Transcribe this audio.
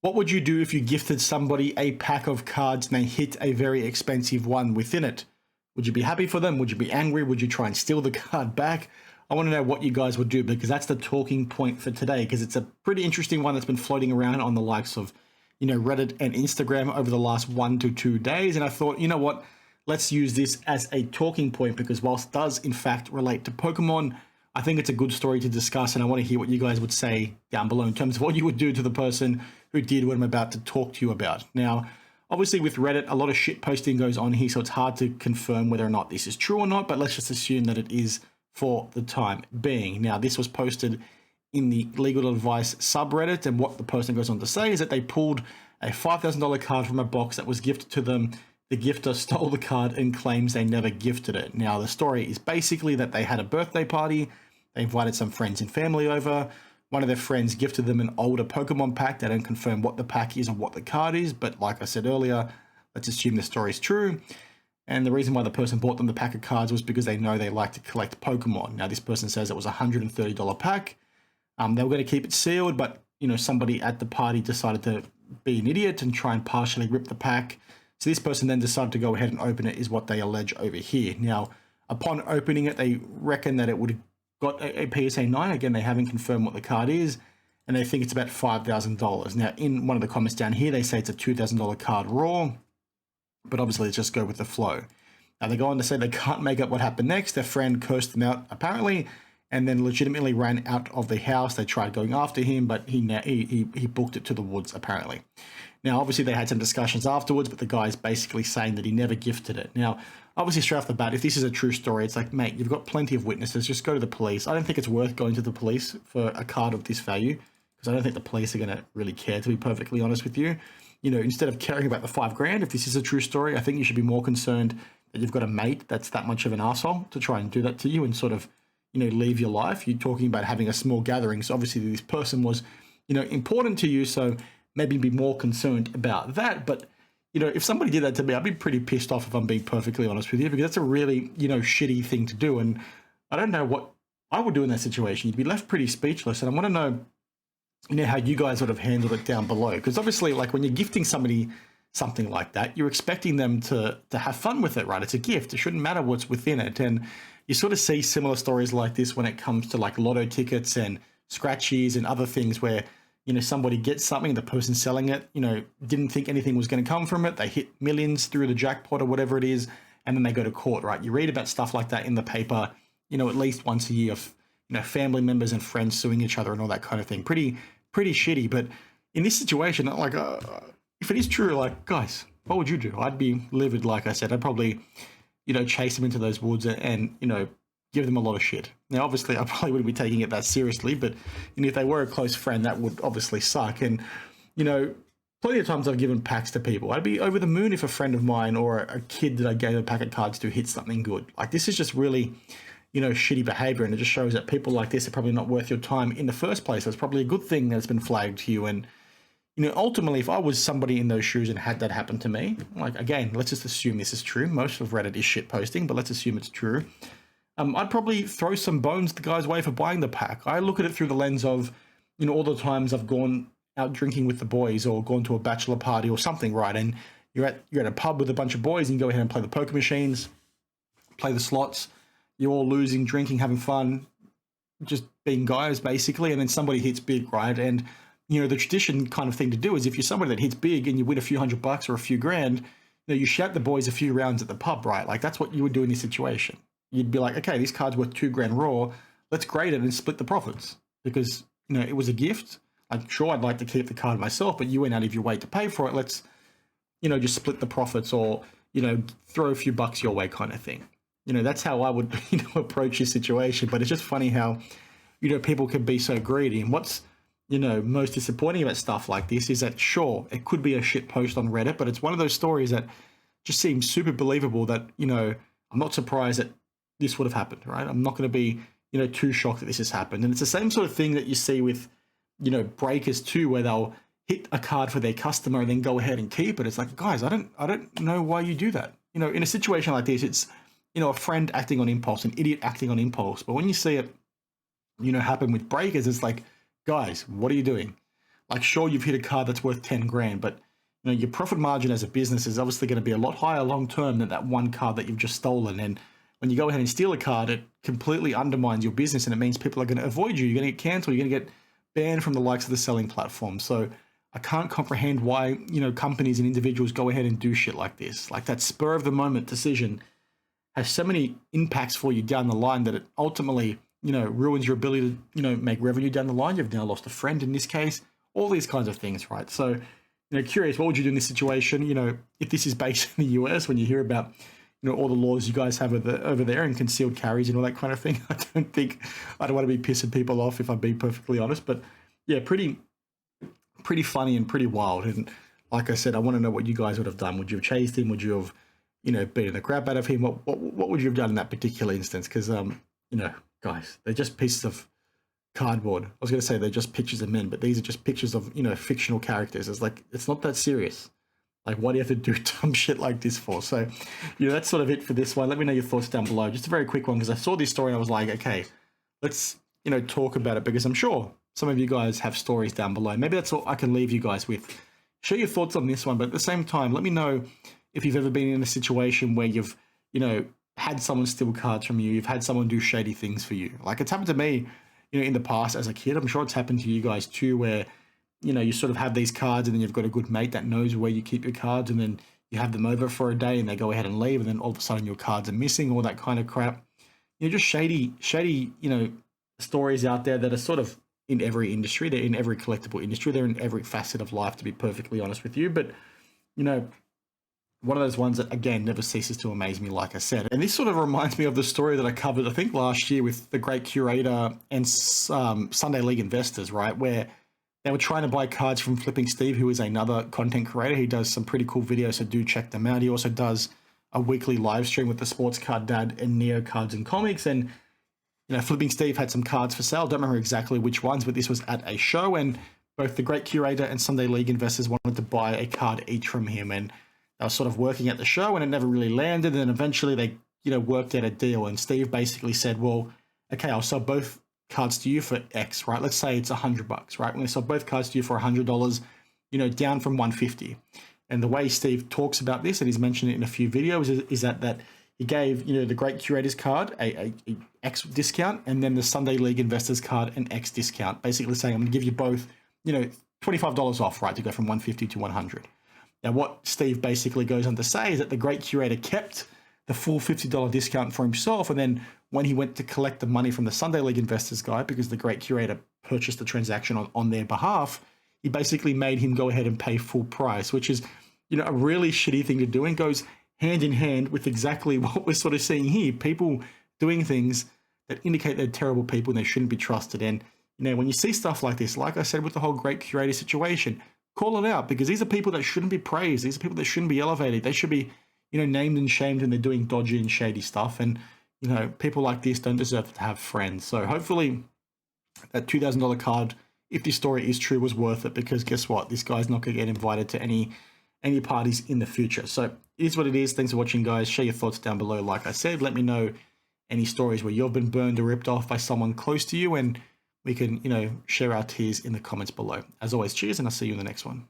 What would you do if you gifted somebody a pack of cards and they hit a very expensive one within it? Would you be happy for them? Would you be angry? Would you try and steal the card back? I want to know what you guys would do, because that's the talking point for today, because it's a pretty interesting one that's been floating around on the likes of, Reddit and Instagram over the last 1 to 2 days. And I thought, you know what? Let's use this as a talking point, because whilst it does in fact relate to Pokemon, I think it's a good story to discuss, and I want to hear what you guys would say down below in terms of what you would do to the person who did what I'm about to talk to you about. Now, obviously with Reddit, a lot of shit posting goes on here, so it's hard to confirm whether or not this is true or not, but let's just assume that it is for the time being. Now, this was posted in the legal advice subreddit, and what the person goes on to say is that they pulled a $5,000 card from a box that was gifted to them. The gifter stole the card and claims they never gifted it. Now, the story is basically that they had a birthday party. They invited some friends and family over. One of their friends gifted them an older Pokemon pack. They don't confirm what the pack is or what the card is, but like I said earlier, let's assume the story is true. And the reason why the person bought them the pack of cards was because they know they like to collect Pokemon. Now, this person says it was a $130 pack. They were going to keep it sealed, but somebody at the party decided to be an idiot and try and partially rip the pack. So this person then decided to go ahead and open it, is what they allege over here. Now, upon opening it, they reckon that it would have got a PSA 9. Again, they haven't confirmed what the card is, and they think it's about $5,000. Now, in one of the comments down here, they say it's a $2,000 card raw, but obviously let's just go with the flow. Now, they go on to say they can't make up what happened next. Their friend cursed them out, apparently, and then legitimately ran out of the house. They tried going after him, but he booked it to the woods, apparently. Now, obviously, they had some discussions afterwards, but the guy's basically saying that he never gifted it. Now, obviously, straight off the bat, if this is a true story, it's like, mate, you've got plenty of witnesses. Just go to the police. I don't think it's worth going to the police for a card of this value, because I don't think the police are going to really care, to be perfectly honest with you. Instead of caring about the $5,000, if this is a true story, I think you should be more concerned that you've got a mate that's that much of an asshole to try and do that to you and sort of, leave your life. You're talking about having a small gathering. So obviously this person was, important to you. So maybe be more concerned about that. But, if somebody did that to me, I'd be pretty pissed off, if I'm being perfectly honest with you, because that's a really, shitty thing to do. And I don't know what I would do in that situation. You'd be left pretty speechless. And I want to know, how you guys would have handled it down below. Because obviously, like, when you're gifting somebody something like that, you're expecting them to have fun with it, right? It's a gift. It shouldn't matter what's within it. And you sort of see similar stories like this when it comes to like lotto tickets and scratchies and other things where, somebody gets something, the person selling it, didn't think anything was going to come from it. They hit millions through the jackpot or whatever it is, and then they go to court, right? You read about stuff like that in the paper, at least once a year of, family members and friends suing each other and all that kind of thing. Pretty shitty. But in this situation, like, if it is true, like, guys, what would you do? I'd be livid, like I said. I'd probably, chase them into those woods and give them a lot of shit. Now, obviously, I probably wouldn't be taking it that seriously, but if they were a close friend, that would obviously suck. And, plenty of times I've given packs to people. I'd be over the moon if a friend of mine or a kid that I gave a pack of cards to hit something good. Like, this is just really, shitty behavior, and it just shows that people like this are probably not worth your time in the first place. So it's probably a good thing that it's been flagged to you. And, ultimately, if I was somebody in those shoes and had that happen to me, like, again, let's just assume this is true. Most of Reddit is shit posting, but let's assume it's true. I'd probably throw some bones the guy's way for buying the pack. I look at it through the lens of, all the times I've gone out drinking with the boys or gone to a bachelor party or something, right? And you're at a pub with a bunch of boys and you go ahead and play the poker machines, play the slots. You're all losing, drinking, having fun, just being guys, basically. And then somebody hits big, right? And, the tradition kind of thing to do is if you're somebody that hits big and you win a few $100 or a few grand, you shout the boys a few rounds at the pub, right? Like, that's what you would do in this situation. You'd be like, okay, this card's worth $2,000 raw. Let's grade it and split the profits because, it was a gift. I'm sure I'd like to keep the card myself, but you went out of your way to pay for it. Let's, just split the profits or, throw a few bucks your way kind of thing. That's how I would, approach this situation. But it's just funny how, people can be so greedy. And what's, most disappointing about stuff like this is that, sure, it could be a shit post on Reddit, but it's one of those stories that just seems super believable that, I'm not surprised that this would have happened, right? I'm not going to be, too shocked that this has happened. And it's the same sort of thing that you see with, breakers too, where they'll hit a card for their customer and then go ahead and keep it. It's like, guys, I don't know why you do that. In a situation like this, it's, a friend acting on impulse, an idiot acting on impulse. But when you see it, happen with breakers, it's like, guys, what are you doing? Like, sure, you've hit a card that's worth 10 grand, but your profit margin as a business is obviously going to be a lot higher long term than that one card that you've just stolen. And when you go ahead and steal a card, it completely undermines your business, and it means people are going to avoid you. You're going to get canceled. You're going to get banned from the likes of the selling platform. So I can't comprehend why companies and individuals go ahead and do shit like this. Like, that spur of the moment decision has so many impacts for you down the line that it ultimately ruins your ability to make revenue down the line. You've now lost a friend in this case. All these kinds of things, right? So curious, what would you do in this situation? If this is based in the US, when you hear about all the laws you guys have over there and concealed carries and all that kind of thing. I don't want to be pissing people off, if I'm being perfectly honest. But yeah, pretty funny and pretty wild. And like I said, I want to know what you guys would have done. Would you have chased him? Would you have beaten the crap out of him? What would you have done in that particular instance? Because guys, they're just pieces of cardboard. I was going to say they're just pictures of men, but these are just pictures of fictional characters. It's not that serious. Like, why do you have to do dumb shit like this for? So, that's sort of it for this one. Let me know your thoughts down below. Just a very quick one, because I saw this story and I was like, okay, let's, talk about it, because I'm sure some of you guys have stories down below. Maybe that's all I can leave you guys with. Share your thoughts on this one, but at the same time, let me know if you've ever been in a situation where you've, had someone steal cards from you, you've had someone do shady things for you. Like, it's happened to me, in the past as a kid. I'm sure it's happened to you guys too, where you sort of have these cards and then you've got a good mate that knows where you keep your cards, and then you have them over for a day and they go ahead and leave, and then all of a sudden your cards are missing, all that kind of crap. Just shady, stories out there that are sort of in every industry. They're in every collectible industry. They're in every facet of life, to be perfectly honest with you. But, one of those ones that, again, never ceases to amaze me, like I said. And this sort of reminds me of the story that I covered, I think, last year with the Great Curator and Sunday League Investors, right, where they were trying to buy cards from Flipping Steve, who is another content creator. He does some pretty cool videos, so do check them out. He also does a weekly live stream with the Sports Card Dad and Neo Cards and Comics. And, Flipping Steve had some cards for sale. Don't remember exactly which ones, but this was at a show, and both the Great Curator and Sunday League Investors wanted to buy a card each from him. And they were sort of working at the show, and it never really landed. And eventually they, worked out a deal. And Steve basically said, well, okay, I'll sell both cards to you for X, right? Let's say it's $100, right? We're going to sell both cards to you for $100, down from $150. And the way Steve talks about this, and he's mentioned it in a few videos, is that he gave, the Great Curator's card a X discount, and then the Sunday League Investors card an X discount, basically saying, I'm going to give you both, $25 off, right, to go from $150 to $100. Now, what Steve basically goes on to say is that the Great Curator kept the full $50 discount for himself, and then when he went to collect the money from the Sunday League Investors guy, because the Great Curator purchased the transaction on their behalf, he basically made him go ahead and pay full price, which is, a really shitty thing to do, and goes hand in hand with exactly what we're sort of seeing here. People doing things that indicate they're terrible people and they shouldn't be trusted. And, when you see stuff like this, like I said with the whole Great Curator situation, call it out, because these are people that shouldn't be praised. These are people that shouldn't be elevated. They should be, named and shamed when they're doing dodgy and shady stuff. And, people like this don't deserve to have friends. So hopefully that $2,000 card, if this story is true, was worth it, because guess what? This guy's not going to get invited to any parties in the future. So it is what it is. Thanks for watching, guys. Share your thoughts down below. Like I said, let me know any stories where you've been burned or ripped off by someone close to you, and we can, share our tears in the comments below. As always, cheers, and I'll see you in the next one.